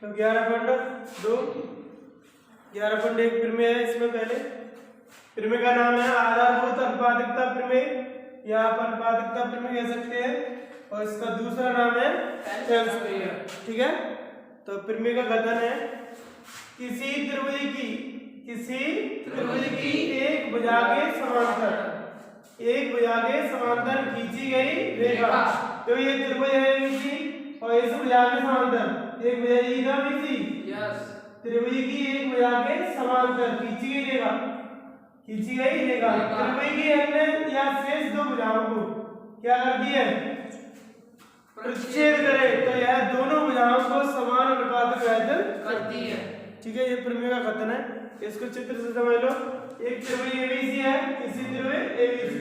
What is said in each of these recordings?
तो 11.2 11.1 प्रमेय है इसमें। पहले प्रमेय का नाम है आधारभूत अनुपातिकता प्रमेय या आप अनुपातिकता प्रमेय कह सकते हैं, और इसका दूसरा नाम है सेल्स प्रमेय। ठीक है, तो प्रमेय का कथन है किसी त्रिभुज की एक भुजा के समांतर खींची गई रेखा, तो ये त्रिभुज है ABC और इस भुजा के समांतर एक भुजा इधर BC, त्रिभुज की एक भुजा के समांतर खींची गई रेखा त्रिभुज की अन्य या शेष दो भुजाओं को क्या करती है, प्रतिच्छेद करे, तो यह दोनों भुजाओं को समान अनुपात में करती है। ठीक है, ये प्रमेय का कथन है। इसको चित्र से समझ लो। एक त्रिभुज ABC है, किसी त्रिभुज ABC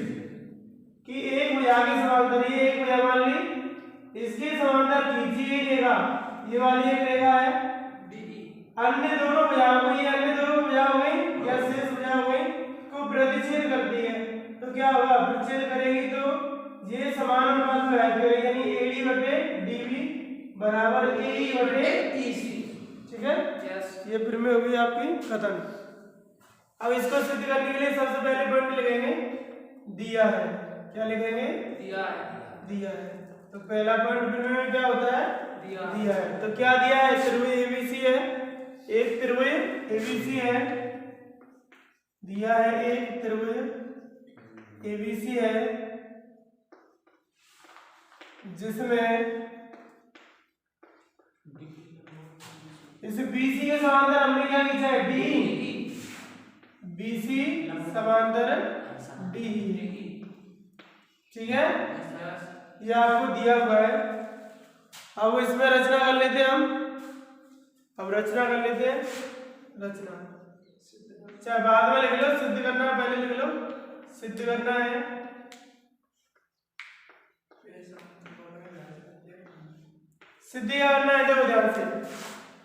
की एक भुजा के समांतर, ये एक भुजा मान ली, इसके समांतर खींची गई रेखा, ये वाली एक रेखा है, अन्य दोनों भुजाओं को, ये अन्य दोनों भुजा हो गई या शेष भुजा हो गई, को प्रतिच्छेद करती है। तो क्या होगा, प्रतिच्छेद करेगी तो ये समान अनुपात में करेगी, यानी AD बटे DB बराबर AE बटे EC। ठीक है, ये प्रमेय होगी आपकी कथन। अब इसको सिद्ध करने के लिए सबसे पहले पॉइंट लिखेंगे दिया है। क्या लिखेंगे, दिया है। तो पहला पॉइंट प्रमेय में क्या होता है, दिया है। तो क्या दिया है, त्रिभुज ABC है, एक त्रिभुज ABC है, दिया है एक त्रिभुज ABC है जिसमें इस BC के समांतर हमने क्या खींचा है, D, BC समांतर D। ठीक है, ये आपको दिया हुआ है। अब इसमें रचना कर लेते हैं हम। अब रचना कर लेते हैं, रचना चाहे बाद में लिख लो, सिद्ध करना है पहले लिख लो, सिद्ध करना है। सिद्ध करना है, देखो ध्यान से,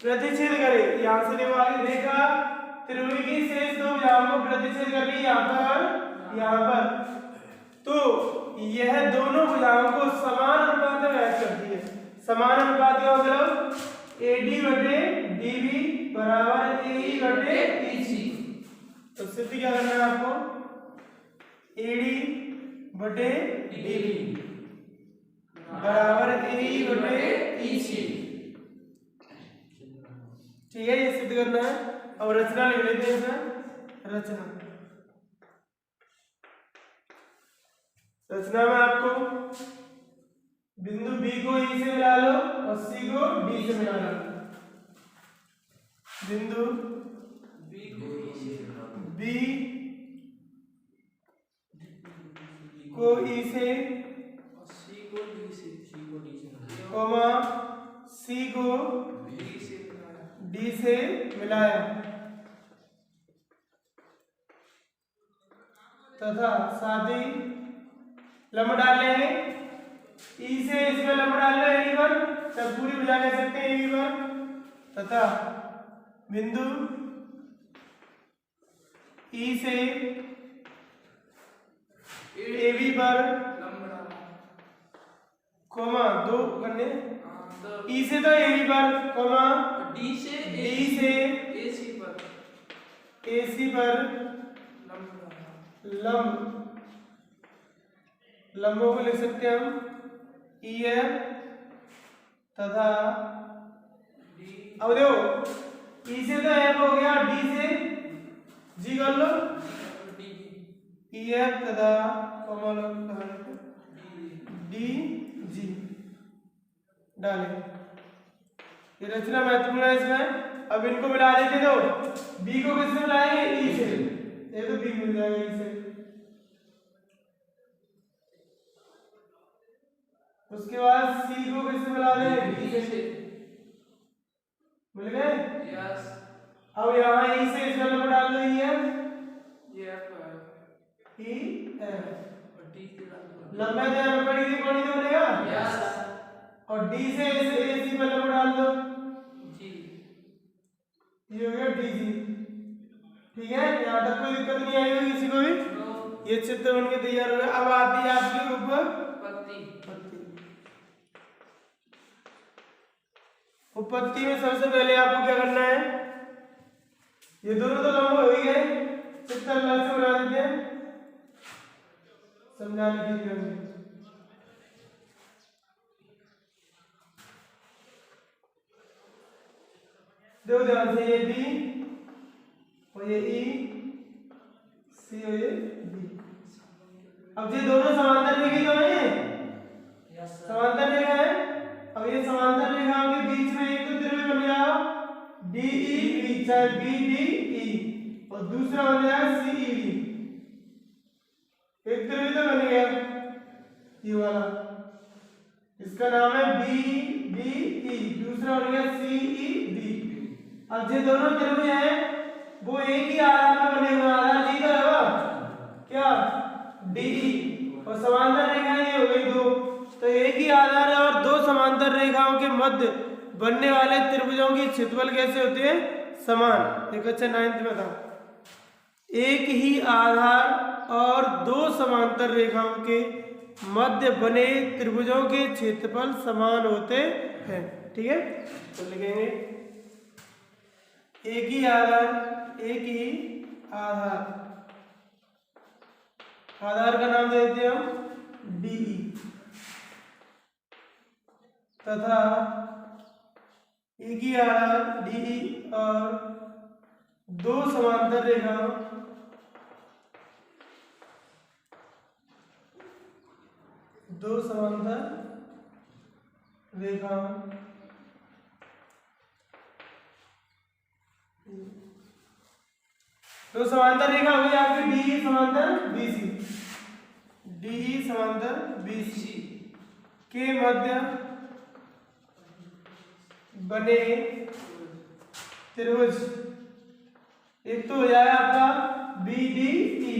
प्रतिच्छेद करे, यहां से देखो आगे देखा, त्रिभुज की शेष दो भुजाओं को प्रतिच्छेद कर रही, यहां पर यहां पर, तो यह दोनों भुजाओं को समान अनुपात में व्यक्त करती है। समान अनुपात का मतलब AD बटे DB बराबर AE बटे EC। तो सिद्ध क्या करना है आपको, AD बटे DB बराबर AE बटे EC। ठीक है, ये सिद्ध करना है। अब रचना लिख लेते हैं इसमें। रचना में आपको बिंदु B को E से मिला लो और C को D से मिला लो। बिंदु B को E से कोमा C को D से मिलाया तथा साथ ही लंब डाल लेंगे। E से इसमें लंब डाल लो AD पर, तब पूरी भुजा कह सकते हैं AB पर, तथा बिंदु E से AB पर कोमा दो करने, E से तो AB पर कोमा D से AC पर लंबों को लिख सकते हैं हम EF तथा अब देखो E से तो F हो गया, D से G कर लो, EF तथा DG डाले। ये रचना महत्वपूर्ण है इसमें। अब इनको मिला देते, तो B को किससे मिलाएंगे, E से, ये तो B मिल जाएगा E से। उसके बाद C को किससे मिला दें, D से, मिल गए। अब यहाँ E से इसका लंब डाल दो EF, लंबा ध्यान पड़ी थी, पड़ी तो बनेगा, और D से AC पर लंब डाल दो, ये हो गया DG। ठीक है, यहाँ तक कोई दिक्कत नहीं आई होगी किसी को भी। ये चित्र बन के तैयार हो गया। अब आती है आपके ऊपर पत्ती। उपपत्ति में सबसे पहले आपको क्या करना है, ये दोनों तो लंब हो ही गए, चित्र अलग से बना देते हैं समझाने के लिए। देखो ध्यान से, ये बी और ये ई, सी और ये डी। अब ये दोनों समांतर रेखा तो है, समांतर रेखा है। अब ये समांतर रेखाओं के बीच में एक तो त्रिभुज बन गया डी ई बी, चाहे बी डी ई, और दूसरा बन गया सी ई डी। एक त्रिभुज तो बन गया ये वाला, इसका नाम है बी डी ई, दूसरा बन गया सी ई डी। अब ये दोनों त्रिभुज हैं वो एक ही आधार पर बने हुए, आधार जी का होगा क्या, डी ई, और समांतर रेखाएं ये हो गई दो, तो एक ही आधार है और दो समांतर रेखाओं के मध्य बनने वाले त्रिभुजों की क्षेत्रफल कैसे होते हैं, समान। देखो अच्छा 9th में था, एक ही आधार और दो समांतर रेखाओं के मध्य बने त्रिभुजों के क्षेत्रफल समान होते हैं। ठीक है, तो लिखेंगे एक ही आधार, एक ही आधार, आधार का नाम देते हैं हम डी, तथा एक ही आधार डी और दो समांतर रेखाओं, दो समांतर रेखाओं तो समांतर रेखा हो गई आपकी डी समांतर बीसी, डी समांतर बीसी के मध्य बने त्रिभुज, एक तो हो जाएगा आपका B D E,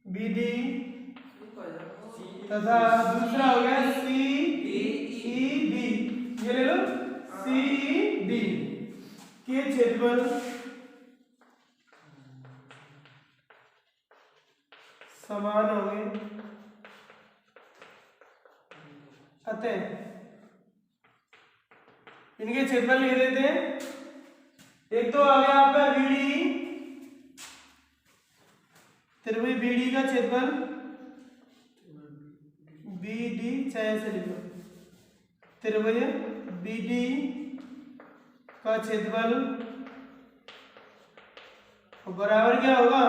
B D, तथा दूसरा हो गया सी ई डी, ये ले लो सी ई डी के क्षेत्रफल समान होंगे। अतः इनके क्षेत्रफल लिख देते हैं, एक तो आ गया आपका बीडी, त्रिभुज बीडी का क्षेत्रफल, बीडी चाहे से लिखो, त्रिभुज बीडी का क्षेत्रफल बराबर क्या होगा,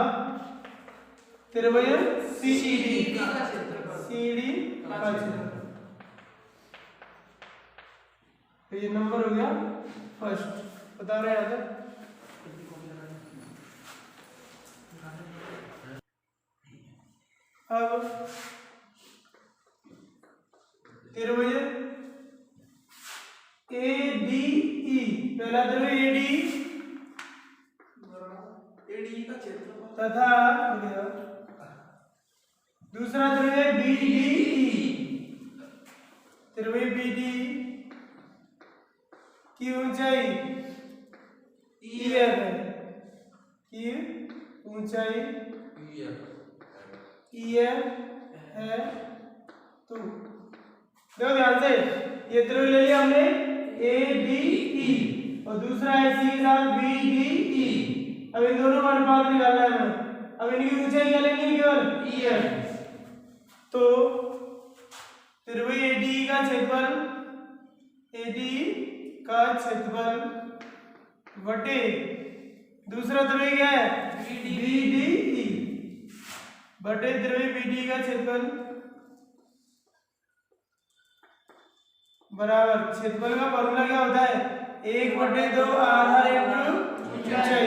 त्रिभुज सीडी का क्षेत्रफल। तो ये नंबर हो गया फर्स्ट, बता रहे हैं आगे। अब त्रिभुज ए डी ई, पहला त्रिभुज ए डी का क्षेत्रफल तथा दूसरा त्रिभुज बी डी ई, त्रिभुज बी डी की ऊंचाई ई एफ है, की ऊंचाई ई एफ है। तो देखो ध्यान से, ये त्रिभुज ले लिया हमने ए डी ई और दूसरा है सी के साथ बी डी ई। अब इन दोनों का अनुपात निकालना है हमें। अब इनकी ऊंचाई क्या लेनी है, केवल ई एफ। तो त्रिभुज ए डी का क्षेत्रफल, ए डी का क्षेत्रफल बटे दूसरा त्रिभुज क्या है, बी डी ई बटे त्रिभुज बी डी का क्षेत्रफल बराबर, क्षेत्रफल का फॉर्मूला क्या होता है, 1/2 आधार इंटू ऊंचाई,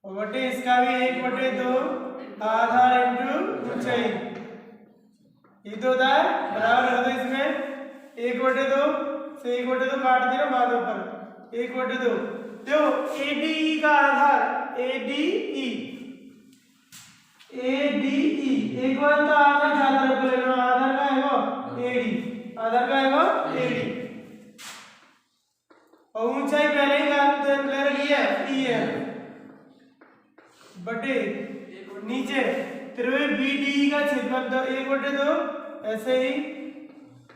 और बटे इसका भी 1/2 आधार इंटू ऊंचाई। ये तो होता है बराबर होता है इसमें 1/2 से 1/2 काट देना बाद में पर 1/2। तो ADE का आधार ADE एक बार तो आधार चार तरफ ले लो, आधार का है वो AD, आधार का है वो AD, और ऊंचाई पहले ही ले रखी है EF बटे नीचे त्रिभुज BDE का क्षेत्रफल तो 1/2 ऐसे ही,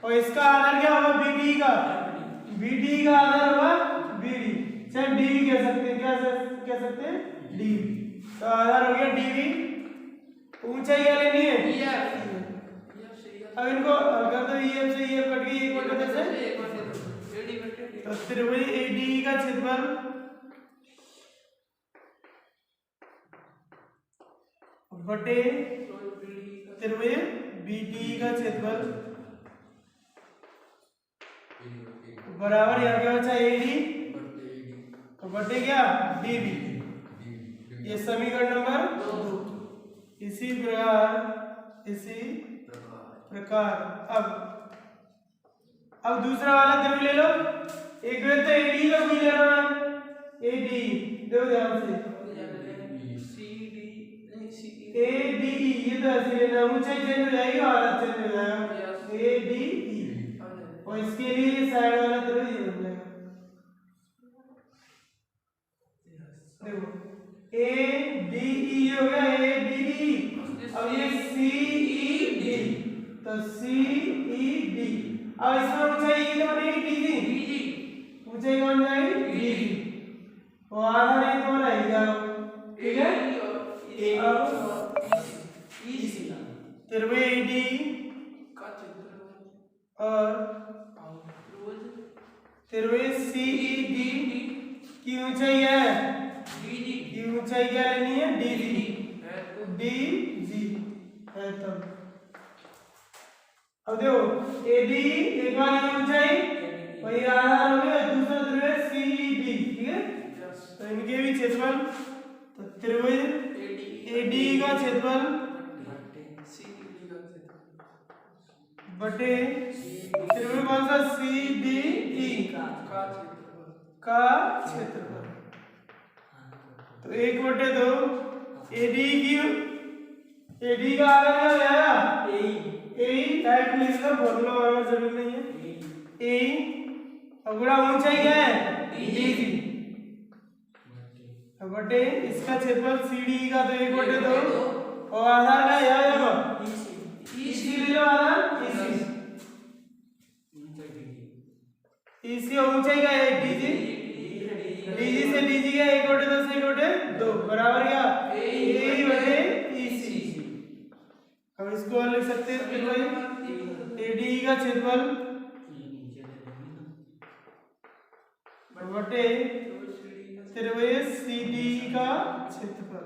और इसका आधार क्या होगा BDE का BD का आधार होगा BD, चाहे DB कह सकते हैं, क्या कह सकते हैं DB। तो आधार हो गया DB। ऊंचाई क्या लेनी है EF। अब इनको अगर तो EF से EF कट गई, एक बटे दो से तो त्रिभुज ADE का क्षेत्रफल बटे त्रिभुज BDE का क्षेत्रफल बराबर यहाँ क्या बचा AD बटे क्या DB। ये समीकरण नंबर 2। इसी प्रकार अब दूसरा वाला त्रिभुज ले लो। एक बार तो AD का भी लेना है, AD देखो ध्यान से ADE, ये तो ऐसे लेना, ऊंचाई चेंज हो जाएगी और आधार चेंज हो जाएगा ADE। और इसके लिए साइड वाला त्रिभुज ये बन जाएगा। देखो ADE हो गया ADE। अब ये CED तो CED। अब इसमें ऊंचाई ये तो बनेगी DG, ऊंचाई कौन जाएगी DG और आधार ये तो बनाई जाओ, ठीक है। अब त्रिभुज ADE और त्रिभुज CED की ऊंचाई है DG, की ऊंचाई क्या लेनी है DG है। तब अब देखो ADE एक बार ये ऊंचाई और ये आधार हो गया, दूसरा त्रिभुज CED, ठीक है। तो इनके भी क्षेत्रफल, तो त्रिभुज ADE का क्षेत्रफल बटे त्रिभुज कौन सा CDE का क्षेत्रफल। तो 1/2 ADE का आगे क्या हो जाएगा AE टाइप लिख लो, फॉर्मूला वाला जरूरी नहीं है। AE अब गुणा ऊंचाई क्या है DG बटे इसका क्षेत्रफल CDE का, तो 1/2 और आधार का क्या होगा EC ले लो, आधार EC और ऊंचाई का है DG से DG का 1/2 से 1/2 बराबर क्या AE बटे EC। अब इसको और लिख सकते हैं त्रिभुज ADE का क्षेत्रफल बटे त्रिभुज CDE का क्षेत्रफल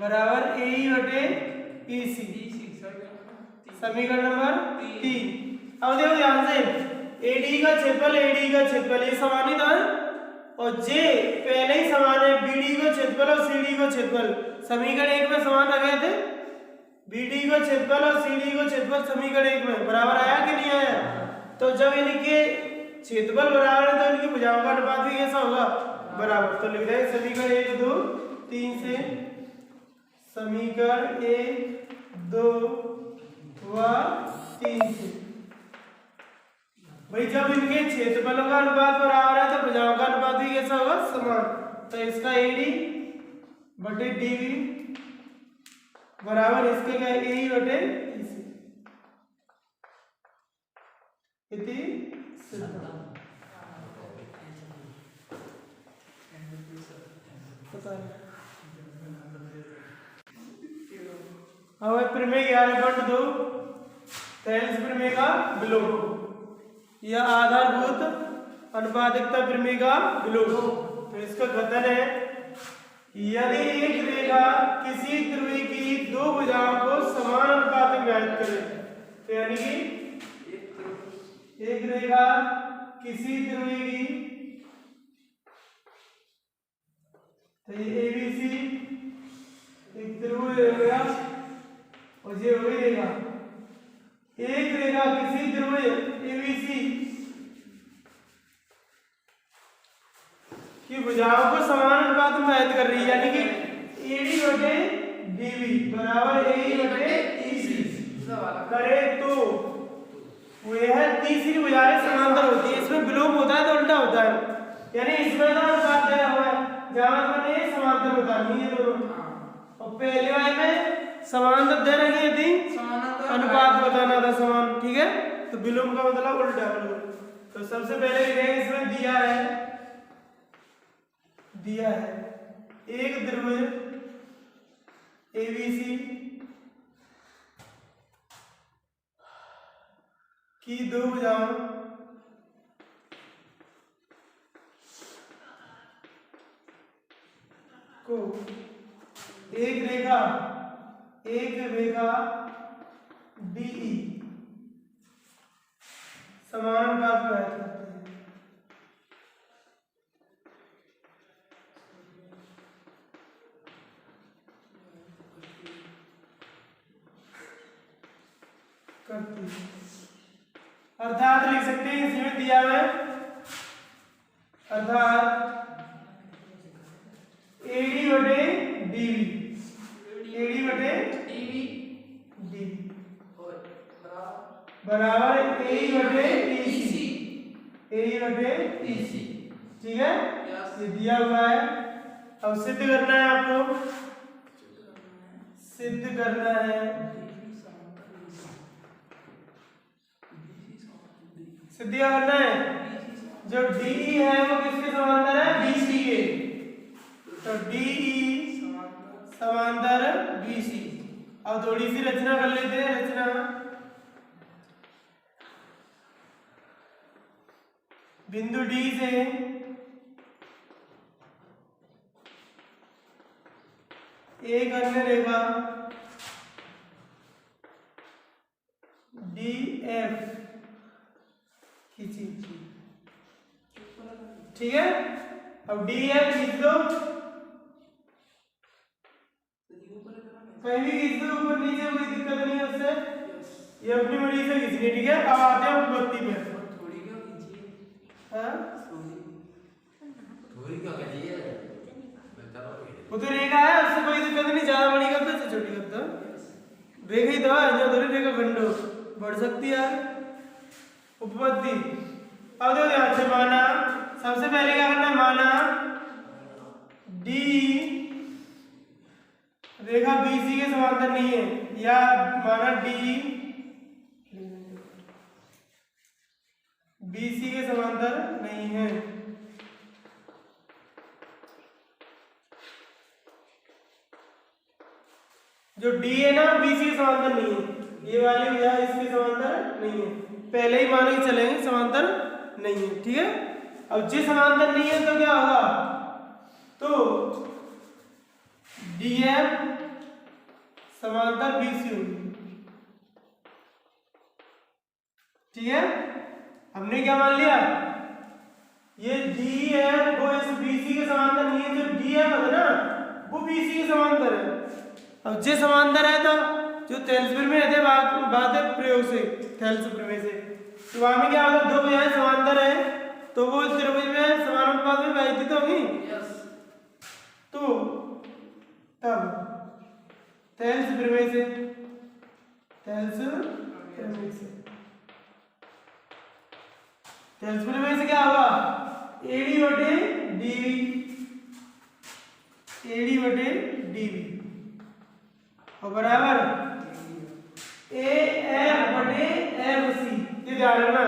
बराबर AE बटे EC। समीकरण नंबर 3। अब देखो ध्यान से ADE का क्षेत्रफल ये समान ही था और J पहले ही समान है BD का क्षेत्रफल और CD का क्षेत्रफल। समीकरण 1 में समान आ गए थे, BD का क्षेत्रफल और CD का क्षेत्रफल समीकरण 1 में बराबर आया कि नहीं आया। तो जब इनके क्षेत्रफल बराबर है तो इनकी भुजाओं का अनुपात भी कैसा होगा बराबर। तो लिख रहे हैं समीकरण 1 2 3 से, समीकरण 1 2 व 3 से भाई जब इनके क्षेत्रफलों का अनुपात बराबर है तो भुजाओं का अनुपात भी कैसा होगा समान। तो इसका AD बटे DB बराबर इसके क्या AE बटे EC। इति अब प्रमेय 11.2 तेंस प्रमेय का विलोम, यह आधारभूत अनुपातिकता प्रमेय का विलोम। तो इसका कथन है यदि एक रेखा किसी त्रिभुज की दो भुजाओं को समान अनुपात में व्यक्त करे, तो यानी कि एक रेखा किसी त्रिभुज की, तो ये ABC एक त्रिभुज हो गया और ये हो गई रेखा। एक रेखा किसी त्रिभुज ABC की भुजाओं को समान अनुपात में व्यक्त कर रही है, यानी कि AD बटे DB बराबर AE बटे EC करे तो यह तीसरी भुजाएं समांतर होती है। इसमें विलोम होता है तो उल्टा होता है, यानी इसमें तो अनुपात दिया हुआ है जहां पर समांतर होता नहीं है दोनों, और पहले वाले में समांतर दे रखी थी, अनुपात बताना था समान, ठीक है। तो विलोम का मतलब उल्टा बिल्कुल। तो सबसे पहले लिखेंगे इसमें दिया है एक त्रिभुज ABC की दो भुजाओं को एक रेखा DE समानुपात में व्यक्त करती है। अर्थात लिख सकते हैं इसमें दिया है अर्थात AD बटे DB बराबर AE बटे EC। ठीक है, ये दिया हुआ है। अब सिद्ध करना है आपको, सिद्ध करना है जो DE है वो किसके समांतर है? BC के। तो DE समांतर BC। अब थोड़ी सी रचना कर लेते हैं। रचना बिंदु D से एक अन्य रेखा DF खींची। ठीक है, अब DF खींच दो, कहीं भी खींच दो, ऊपर नीचे कोई दिक्कत नहीं है उससे। ये अपनी मर्जी से खींचनी। ठीक है, अब आते हैं उत्पत्ति पे। वो तो रेखा है, उससे कोई दिक्कत नहीं। ज्यादा बड़ी करता है छोटी करता, रेखा ही तो है, जो थोड़ी रेखा खंडो बढ़ सकती है। उपपत्ति अब देखो ध्यान से, माना सबसे पहले क्या करना है, माना D रेखा BC के समांतर नहीं है, या माना D BC के समांतर नहीं है। जो D है ना BC के समांतर नहीं है, ये वाली भुजा इसके समांतर नहीं है। पहले ही मान के चलेंगे समांतर नहीं है। ठीक है, अब जे समांतर नहीं है तो क्या होगा, तो DF समांतर BC होगी। ठीक है, हमने क्या मान लिया, ये D है वो इस BC के समांतर नहीं है। जो DF है ना वो BC के समांतर है। अब जे समांतर है तो जो थेल्सफिर में रहते बात है प्रयोग से, थेल्स प्रमेय से, तो वहां में क्या होगा, दो भुजाएं समांतर है तो वो त्रिभुज में समानुपात में व्यवस्थित होगी। तो तब थेल्स प्रमेय से क्या होगा, AD बटे DB और बराबर AF बटे FC। ये ध्यान रखना,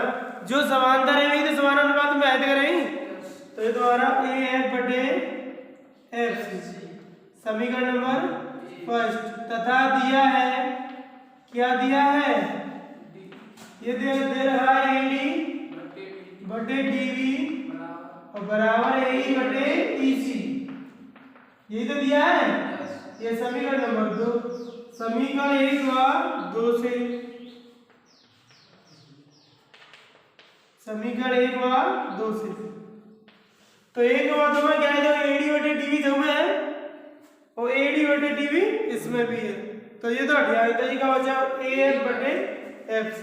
जो समांतर है वही तो समानुपात में व्यक्त करेंगे। तो ये तुम्हारा AF बटे FC समीकरण नंबर फर्स्ट। तथा दिया है, क्या दिया है, ये दे रहा है AD बटे DB और बराबर AE बटे EC। यही तो दिया है। ये समीकरण नंबर 2। समीकरण 1 व 2 से, समीकरण 1 व 2 से, तो 1 व 2 में क्या है, जो AD बटे DB जो में है और AD बटे DB इसमें भी है, तो ये तो हट गया। तो ये क्या बचा, AF बटे FC,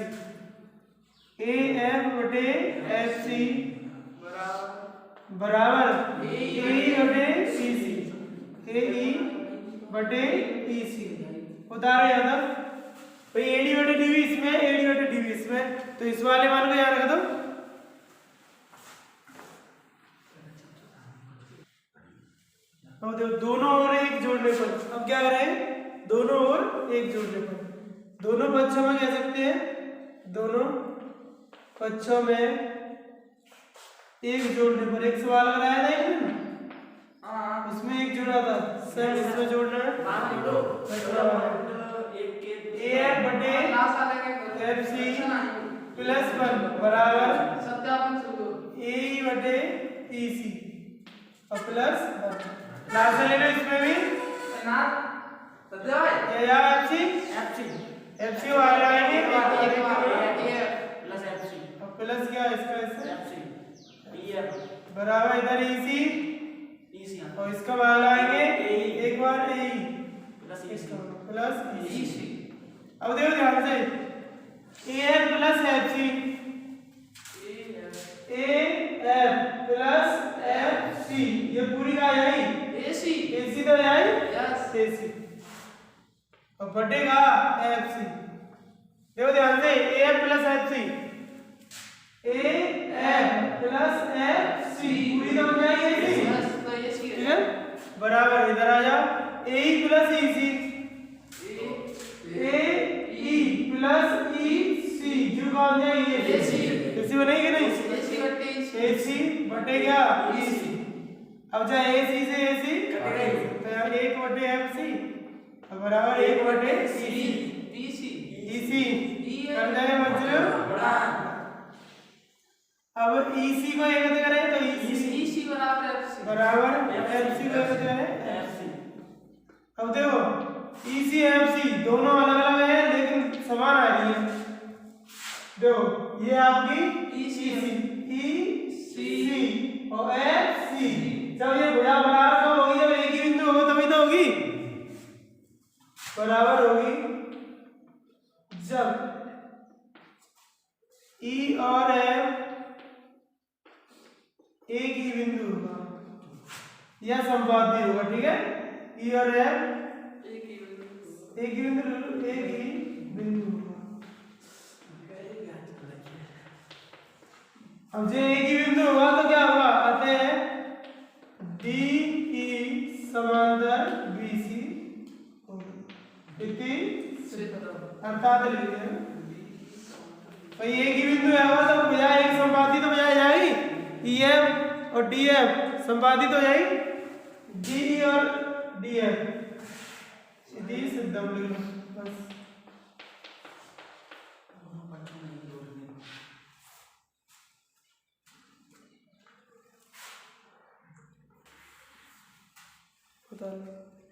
AF बटे FC बराबर AE बटे EC, AE बटे EC। उतारो याद, भाई AD बटे DB इसमें, AD बटे DB इसमें, तो इस वाले मान को याद रख दो। अब देखो दोनों और एक जोड़ने पर, अब क्या करें, दोनों और एक जोड़ने पर, दोनों पक्षों में कह सकते हैं, दोनों पक्षों में एक जोड़ने पर एक सवाल कराया था एक दिन, उसमें एक जोड़ा था, सर इसमें जोड़ना है ए एफ बटे एफ सी प्लस 1 बराबर ए बटे ई सी और प्लस लास्ट ले लो इसमें भी या एफ सी वाला आएंगे प्लस क्या इसका बराबर इधर ई सी और इसका वाला आएंगे एक बार ए प्लस ई सी। अब देखो ध्यान से A F plus F C A F plus F C ये पूरी का आई ए सी तो आई ए सी और बटेगा एफ सी। देखो ध्यान से A F plus F C पूरी तो बन जाएगी ए सी ठीक है बराबर इधर आ जाओ ए ई प्लस ई सी ए ई प्लस ई सी जो का हो जाएगी ए सी बनेगी नहीं ए सी बटे क्या ई सी। अब चाहे ए सी से ए सी कटेगा तो एक बटे एफ सी बराबर एक बटे ई सी कर देंगे बच्चों। अब ई सी को एकत्र करें तो ई सी बराबर एफ सी को एकत्र करें एफ सी। अब देखो ई सी एफ सी दोनों अलग अलग है लेकिन समान आ रही है। देखो ये आपकी ई सी और एफ सी जब ये भुजा बराबर कब होगी जब एक ही बिंदु होगा तभी तो होगी बराबर होगी जब ई और एफ एक ही बिंदु होगा या संपाद्य होगा ठीक है ई और एफ एक ही बिंदु होगा। अब जो एक ही बिंदु होगा तो क्या होगा अतः डी ई समांतर बी सी होगी अर्थात लिखिए भाई एक ही बिंदु है तो बजाय एक संपादित तो बजाय जाएगी ई एफ और डी एफ संपादित हो जाएगी डी और डी एफ सीधी सिद्ध लिख लो बस बता लो।